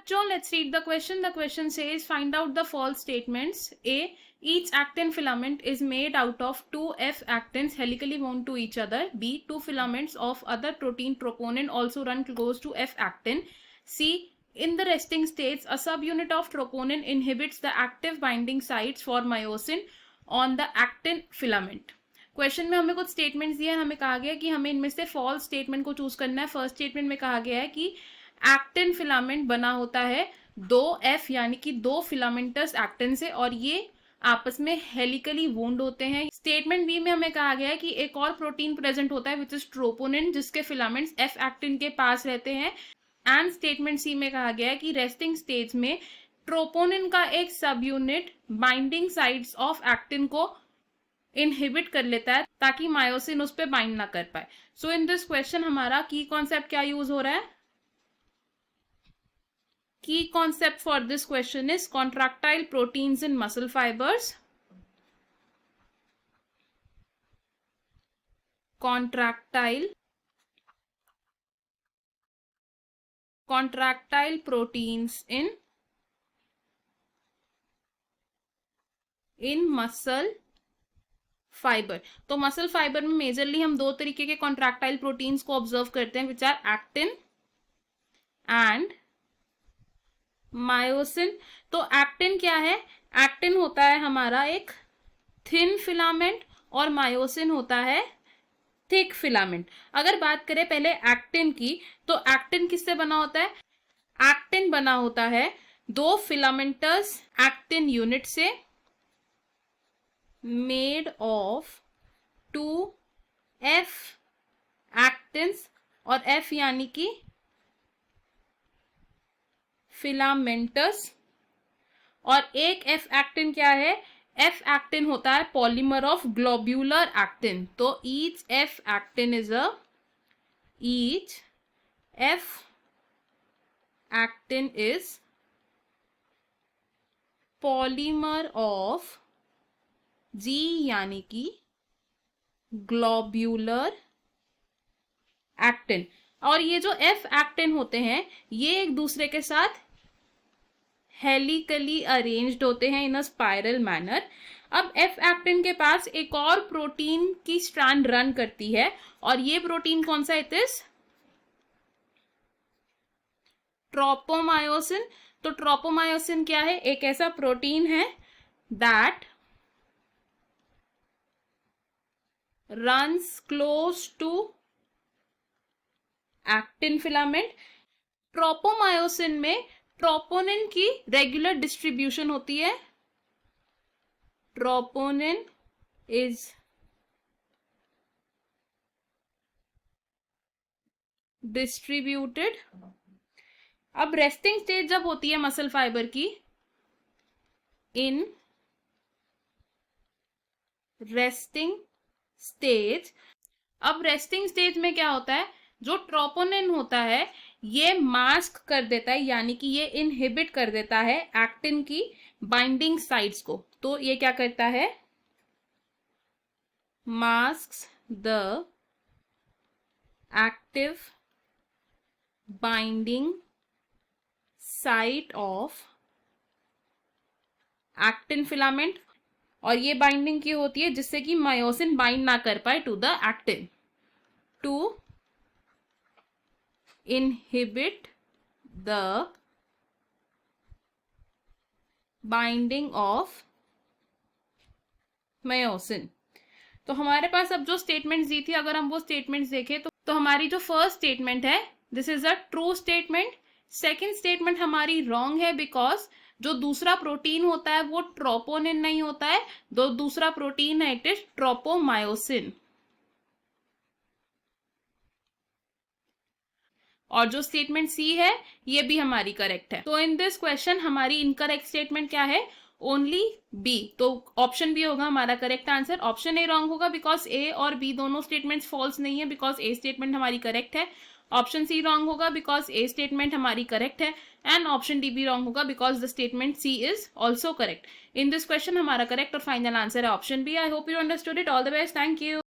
बच्चों, let's read the question. The question says, find out the false statements. A, each actin filament is made out of two F actins helically wound to each other. B, two filaments of other protein troponin also run close to F actin. C, in the resting states, a subunit of troponin inhibits the active binding sites for myosin on the actin filament. Question में हमें कुछ statements दिए हैं, हमें कहा गया कि हमें इनमें से फॉल्स स्टेटमेंट को चूज करना है. फर्स्ट स्टेटमेंट में कहा गया है कि एक्टिन फिलामेंट बना होता है दो एफ यानी कि दो फिलामेंटस एक्टिन से और ये आपस में हेलिकली वुंड होते हैं. स्टेटमेंट बी में हमें कहा गया है कि एक और प्रोटीन प्रेजेंट होता है विच इज ट्रोपोनिन, जिसके फिलामेंट्स एफ एक्टिन के पास रहते हैं. एंड स्टेटमेंट सी में कहा गया है कि रेस्टिंग स्टेज में ट्रोपोनिन का एक सब unit binding sides of actin को इनहिबिट कर लेता है ताकि मायोसिन उस पर बाइंड ना कर पाए. सो इन दिस क्वेश्चन हमारा की कॉन्सेप्ट क्या यूज हो रहा है? की concept for this question is contractile proteins in muscle fibres. Contractile proteins in muscle fibre. तो मसल फाइबर में मेजरली हम दो तरीके के कॉन्ट्रैक्टाइल प्रोटीन्स को ऑब्जर्व करते हैं which are actin and myosin. तो एक्टिन क्या है? एक्टिन होता है हमारा एक थिन फिलामेंट और मायोसिन होता है थिक फिलामेंट. अगर बात करें पहले एक्टिन की, तो एक्टिन किससे बना होता है? एक्टिन बना होता है दो फिलामेंटस एक्टिन यूनिट से made of two F actins और F यानी कि filamentous और एक F actin क्या है? F actin होता है polymer of globular actin. तो each F actin is polymer of G यानी कि ग्लोब्यूलर एक्टिन. और ये जो F एक्टिन होते हैं ये एक दूसरे के साथ हेलिकली अरेंज्ड होते हैं इन अ स्पाइरल मैनर. अब F एक्टिन के पास एक और प्रोटीन की स्ट्रैंड रन करती है और ये प्रोटीन कौन सा? It is tropomyosin. तो ट्रोपोमायोसिन क्या है? एक ऐसा प्रोटीन है that runs close to actin filament. Tropomyosin में ट्रोपोनिन की रेगुलर डिस्ट्रीब्यूशन होती है. Troponin is distributed. अब रेस्टिंग स्टेज जब होती है मसल फाइबर की, इन रेस्टिंग स्टेज, अब रेस्टिंग स्टेज में क्या होता है? जो ट्रोपोनिन होता है ये मास्क कर देता है यानी कि ये इनहिबिट कर देता है एक्टिन की बाइंडिंग साइड्स को. तो ये क्या करता है? Masks the active binding site of actin filament. और ये बाइंडिंग की होती है जिससे कि मायोसिन बाइंड ना कर पाए to the actin, to inhibit the binding of myosin. तो हमारे पास अब जो स्टेटमेंट्स दी थी, अगर हम वो स्टेटमेंट्स देखें तो हमारी जो फर्स्ट स्टेटमेंट है this is a true statement. Second statement हमारी रॉन्ग है बिकॉज जो दूसरा प्रोटीन होता है वो ट्रोपोनिन नहीं होता है, जो दूसरा प्रोटीन है इट इज ट्रोपोमायोसिन. और जो स्टेटमेंट सी है ये भी हमारी करेक्ट है. तो इन दिस क्वेश्चन हमारी इनकरेक्ट स्टेटमेंट क्या है? Only B. तो ऑप्शन बी होगा हमारा correct answer. Option A wrong होगा बिकॉज ए और बी दोनों स्टेटमेंट्स फॉल्स नहीं है बिकॉज ए स्टेटमेंट हमारी करेक्ट है. ऑप्शन सी रॉन्ग होगा बिकॉज ए स्टेटमेंट हमारी करेक्ट है. एंड ऑप्शन डी भी रॉन्ग होगा because the statement C is also correct. In this question हमारा करेक्ट और फाइनल आंसर है option B. I hope you understood it. All the best. Thank you.